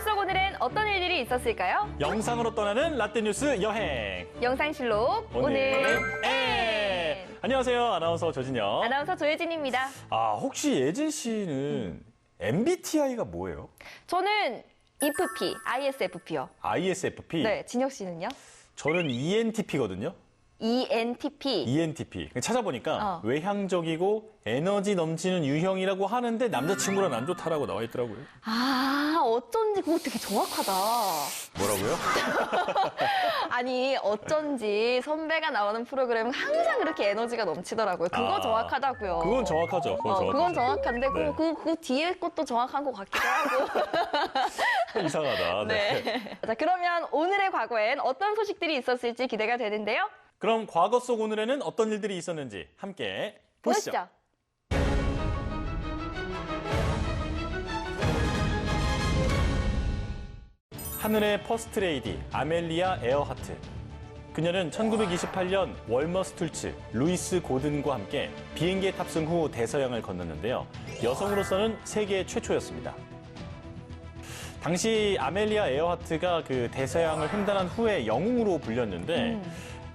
속 오늘은 어떤 일들이 있었을까요? 영상으로 떠나는 라떼뉴스 여행. 영상실록 오늘 N. 안녕하세요. 아나운서 조진영. 아나운서 조혜진입니다. 혹시 예진 씨는 MBTI가 뭐예요? 저는 EFP, ISFP요. ISFP? 네, 진혁 씨는요? 저는 ENTP거든요. ENTP. ENTP. 찾아보니까 외향적이고 에너지 넘치는 유형이라고 하는데 남자친구랑 안 좋다라고 나와 있더라고요. 어쩐지 그거 되게 정확하다. 뭐라고요? 아니, 어쩐지 선배가 나오는 프로그램은 항상 그렇게 에너지가 넘치더라고요. 그거 정확하다고요. 그건 정확하죠. 그건 정확한데 네. 그 뒤에 것도 정확한 것 같기도 하고. 이상하다. 네. 자, 그러면 오늘의 과거엔 어떤 소식들이 있었을지 기대가 되는데요. 그럼 과거 속 오늘에는 어떤 일들이 있었는지 함께 보시죠. 하늘의 퍼스트레이디 아멜리아 에어하트. 그녀는 1928년 월머 스툴츠, 루이스 고든과 함께 비행기에 탑승 후 대서양을 건넜는데요. 여성으로서는 세계 최초였습니다. 당시 아멜리아 에어하트가 그 대서양을 횡단한 후에 영웅으로 불렸는데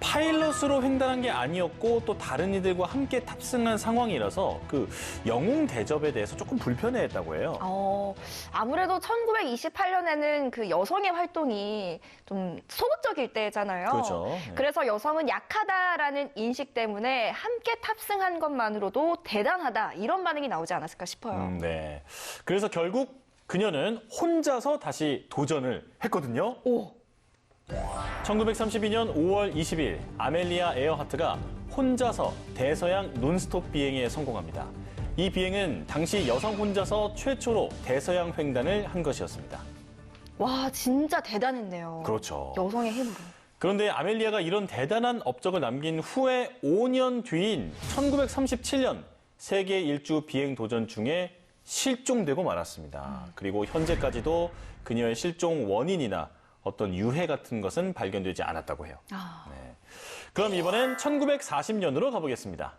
파일럿으로 횡단한 게 아니었고 또 다른 이들과 함께 탑승한 상황이라서 그 영웅 대접에 대해서 조금 불편해했다고 해요. 아무래도 1928년에는 그 여성의 활동이 좀 소극적일 때잖아요. 그렇죠. 네. 그래서 여성은 약하다라는 인식 때문에 함께 탑승한 것만으로도 대단하다 이런 반응이 나오지 않았을까 싶어요. 네. 그래서 결국 그녀는 혼자서 다시 도전을 했거든요. 1932년 5월 20일 아멜리아 에어하트가 혼자서 대서양 논스톱 비행에 성공합니다. 이 비행은 당시 여성 혼자서 최초로 대서양 횡단을 한 것이었습니다. 와, 진짜 대단했네요. 그렇죠. 여성의 힘으로. 그런데 아멜리아가 이런 대단한 업적을 남긴 후에 5년 뒤인 1937년 세계 일주 비행 도전 중에 실종되고 말았습니다. 그리고 현재까지도 그녀의 실종 원인이나 어떤 유해 같은 것은 발견되지 않았다고 해요. 네. 그럼 이번엔 1940년으로 가보겠습니다.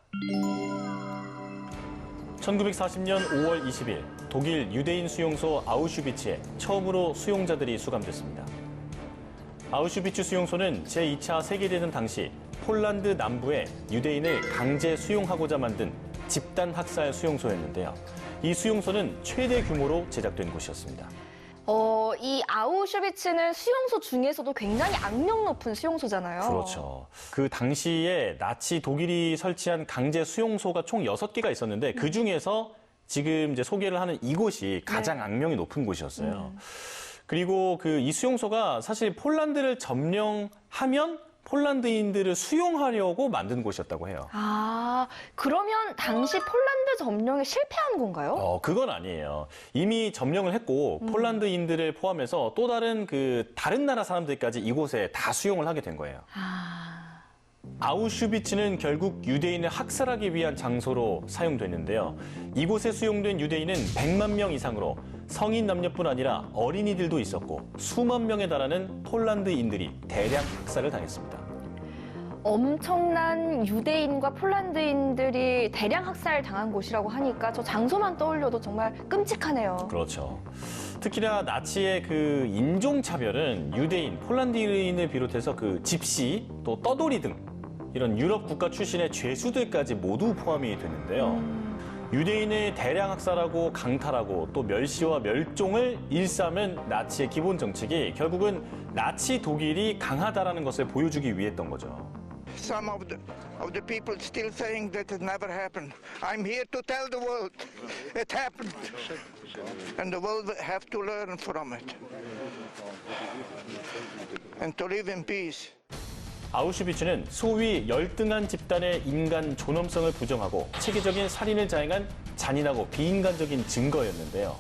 1940년 5월 20일 독일 유대인 수용소 아우슈비츠에 처음으로 수용자들이 수감됐습니다. 아우슈비츠 수용소는 제2차 세계대전 당시 폴란드 남부에 유대인을 강제 수용하고자 만든 집단 학살 수용소였는데요. 이 수용소는 최대 규모로 제작된 곳이었습니다. 이 아우슈비츠는 수용소 중에서도 굉장히 악명 높은 수용소잖아요. 그렇죠. 그 당시에 나치 독일이 설치한 강제 수용소가 총 6개가 있었는데 그 중에서 지금 이제 소개를 하는 이곳이 가장 악명이 높은 곳이었어요. 그리고 그 이 수용소가 사실 폴란드를 점령하면 폴란드인들을 수용하려고 만든 곳이었다고 해요. 그러면 당시 폴란드 점령에 실패한 건가요? 그건 아니에요. 이미 점령을 했고 폴란드인들을 포함해서 또 다른 나라 사람들까지 이곳에 다 수용을 하게 된 거예요. 아우슈비츠는 결국 유대인을 학살하기 위한 장소로 사용됐는데요. 이곳에 수용된 유대인은 100만 명 이상으로 성인 남녀뿐 아니라 어린이들도 있었고 수만 명에 달하는 폴란드인들이 대량 학살을 당했습니다. 엄청난 유대인과 폴란드인들이 대량 학살 당한 곳이라고 하니까 저 장소만 떠올려도 정말 끔찍하네요. 그렇죠. 특히나 나치의 그 인종차별은 유대인, 폴란드인을 비롯해서 그 집시, 또 떠돌이 등 이런 유럽 국가 출신의 죄수들까지 모두 포함이 되는데요. 유대인을 대량 학살하고 강탈하고 또 멸시와 멸종을 일삼은 나치의 기본 정책이 결국은 나치 독일이 강하다라는 것을 보여주기 위했던 거죠. Some of the people still saying that it never happened. I'm here to tell the world it happened, and the world have to learn from it and to live in peace. 아우슈비츠는 소위 열등한 집단의 인간 존엄성을 부정하고 체계적인 살인을 자행한 잔인하고 비인간적인 증거였는데요.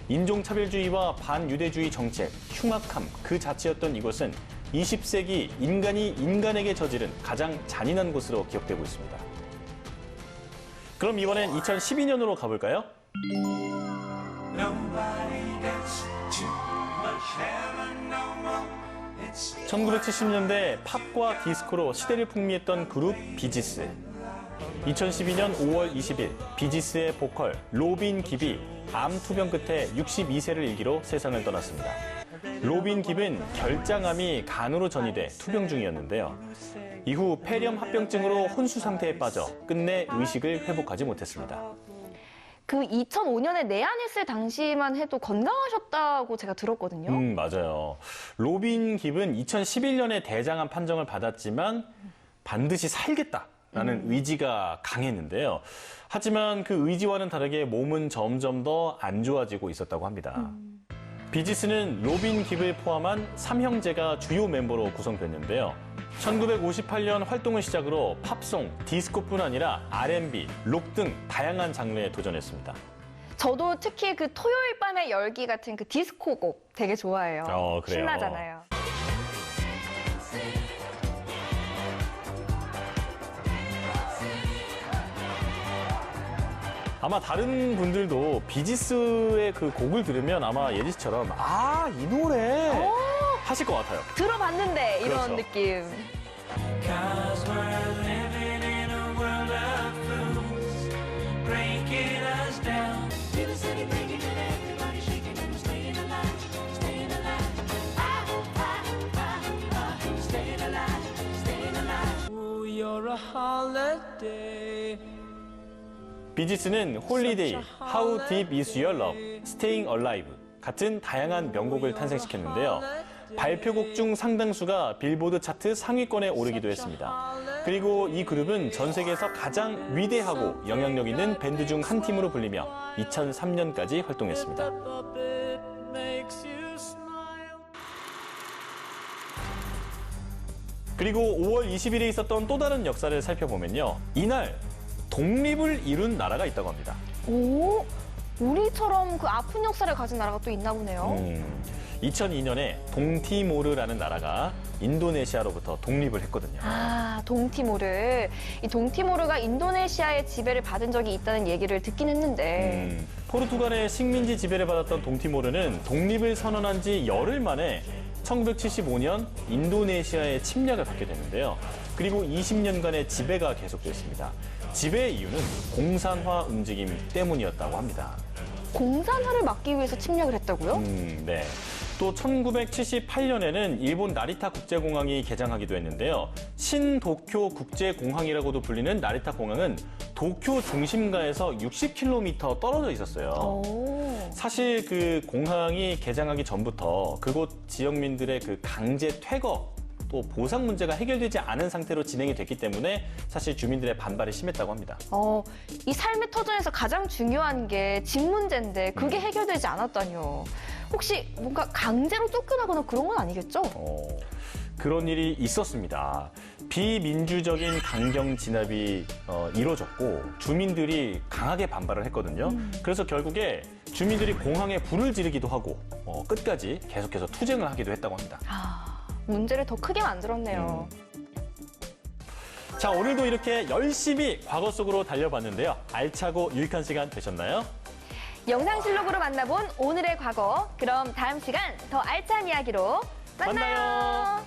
인종차별주의와 반유대주의 정책, 흉악함 그 자체였던 이곳은 20세기 인간이 인간에게 저지른 가장 잔인한 곳으로 기억되고 있습니다. 그럼 이번엔 2012년으로 가볼까요? 1970년대 팝과 디스코로 시대를 풍미했던 그룹 비지스. 2012년 5월 20일 비지스의 보컬 로빈 깁이 암 투병 끝에 62세를 일기로 세상을 떠났습니다. 로빈 깁은 결장암이 간으로 전이돼 투병 중이었는데요. 이후 폐렴 합병증으로 혼수 상태에 빠져 끝내 의식을 회복하지 못했습니다. 그 2005년에 내한했을 당시만 해도 건강하셨다고 제가 들었거든요. 맞아요. 로빈 깁은 2011년에 대장암 판정을 받았지만 반드시 살겠다라는 의지가 강했는데요. 하지만 그 의지와는 다르게 몸은 점점 더 안 좋아지고 있었다고 합니다. 비지스는 로빈 깁을 포함한 3형제가 주요 멤버로 구성됐는데요. 1958년 활동을 시작으로 팝송, 디스코뿐 아니라 R&B, 록 등 다양한 장르에 도전했습니다. 저도 특히 그 토요일 밤의 열기 같은 그 디스코 곡 되게 좋아해요. 그래요? 신나잖아요. 아마 다른 분들도 비지스의 그 곡을 들으면 아마 예지 씨처럼 이 노래 하실 것 같아요. 들어봤는데 이런 그렇죠. 느낌. 'Cause we're living in a world of fools, breaking us down. In the city, breaking it, everybody shaking and we're staying alive, staying alive. Staying alive, staying alive. Ooh, you're a holiday. 비지스는 홀리데이, How Deep Is Your Love, Staying Alive 같은 다양한 명곡을 탄생시켰는데요. 발표곡 중 상당수가 빌보드 차트 상위권에 오르기도 했습니다. 그리고 이 그룹은 전 세계에서 가장 위대하고 영향력 있는 밴드 중 한 팀으로 불리며 2003년까지 활동했습니다. Puppet makes you smile. 그리고 5월 20일에 있었던 또 다른 역사를 살펴보면요. 이날 독립을 이룬 나라가 있다고 합니다. 오, 우리처럼 그 아픈 역사를 가진 나라가 또 있나 보네요. 2002년에 동티모르라는 나라가 인도네시아로부터 독립을 했거든요. 동티모르. 이 동티모르가 인도네시아의 지배를 받은 적이 있다는 얘기를 듣긴 했는데. 포르투갈의 식민지 지배를 받았던 동티모르는 독립을 선언한 지 열흘 만에 1975년 인도네시아의 침략을 받게 되는데요. 그리고 20년간의 지배가 계속됐습니다. 지배의 이유는 공산화 움직임 때문이었다고 합니다. 공산화를 막기 위해서 침략을 했다고요? 네. 또 1978년에는 일본 나리타 국제공항이 개장하기도 했는데요. 신도쿄 국제공항이라고도 불리는 나리타 공항은 도쿄 중심가에서 60km 떨어져 있었어요. 오. 사실 그 공항이 개장하기 전부터 그곳 지역민들의 그 강제 퇴거 또 보상 문제가 해결되지 않은 상태로 진행이 됐기 때문에 사실 주민들의 반발이 심했다고 합니다. 이 삶의 터전에서 가장 중요한 게 집 문제인데 그게 해결되지 않았다니요. 혹시 뭔가 강제로 쫓겨나거나 그런 건 아니겠죠? 그런 일이 있었습니다. 비민주적인 강경 진압이 이루어졌고 주민들이 강하게 반발을 했거든요. 그래서 결국에 주민들이 공항에 불을 지르기도 하고 끝까지 계속해서 투쟁을 하기도 했다고 합니다. 문제를 더 크게 만들었네요. 자, 오늘도 이렇게 열심히 과거 속으로 달려봤는데요. 알차고 유익한 시간 되셨나요? 영상실록으로 만나본 오늘의 과거. 그럼 다음 시간 더 알찬 이야기로 만나요.